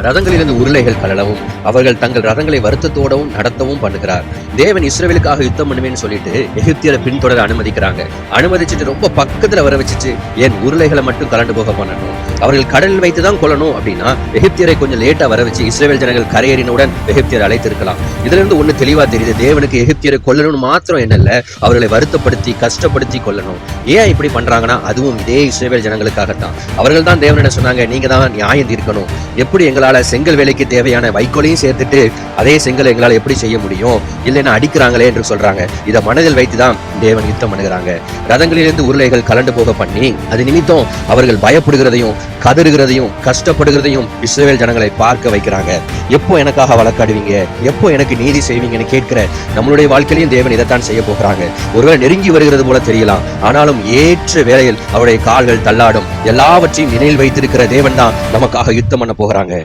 ரதங்களிலிருந்து உருளைகள் கலலவும் அவர்கள் தங்கள் ரதங்களை வருத்தத்தோடவும் நடத்தவும் பண்ணுகிறார். தேவன் இஸ்ரவேலுக்காக யுத்தம் பண்ணுவேன்னு சொல்லிட்டு எகிப்தியரை பின்தொடர அனுமதிக்கிறாங்க. அனுமதிச்சுட்டு ரொம்ப பக்கத்துல வர வச்சுட்டு ஏன் உருளைகளை மட்டும் கலண்டு போக பண்ணணும், அவர்கள் கடலில் வைத்துதான் கொள்ளணும் அப்படின்னா எகிப்தியரை கொஞ்சம் லேட்டா வர வச்சு இஸ்ரவேல் ஜனங்கள் கரையேறினவுடன் எகிப்தியரை அழைத்திருக்கலாம். இதுல இருந்து ஒண்ணு தெளிவா தெரியுது, தேவனுக்கு எகிப்தியரை கொல்லணும்னு மாத்திரம் என்னல்ல, அவர்களை வருத்தப்படுத்தி கஷ்டப்படுத்தி கொல்லணும். ஏன் இப்படி பண்றாங்கன்னா அதுவும் இதே இஸ்ரவேல் ஜனங்களுக்காகத்தான். அவர்கள் தான் தேவனிடம் சொன்னாங்க, நீங்க தான் நியாயம் தீர்க்கணும். எப்படி எங்களால செங்கல் வேலைக்கு தேவையான வைக்கோலையும் சேர்த்துட்டு அதே செங்கல் எங்களால் எப்படி செய்ய முடியும், இல்லைன்னா அடிக்கிறாங்களே என்று சொல்றாங்க. இதை மனதில் வைத்துதான் தேவன் யுத்தம் பண்ணுகிறாங்க. ரதங்களிலிருந்து உருளைகள் கலண்டு போக பண்ணி அது நிமித்தம் அவர்கள் பயப்படுகிறதையும் கதறுகிறதையும் கஷ்டப்படுகிறதையும் இஸ்ரவேல் ஜனங்களை பார்க்க வைக்கிறாங்க. எப்போ எனக்காக வழக்காடுவீங்க, எப்போ எனக்கு நீதி செய்வீங்கன்னு கேட்கிற நம்மளுடைய வாழ்க்கையிலையும் தேவன் இதைத்தான் செய்ய போகிறாங்க. ஒருவேளை நெருங்கி வருகிறது போல தெரியலாம், ஆனாலும் ஏற்ற வேளையில் அவருடைய கால்கள் தள்ளாடும். எல்லாவற்றையும் நினைவில் வைத்திருக்கிற தேவன் தான் நமக்காக யுத்தம் பண்ண போகிறாங்க.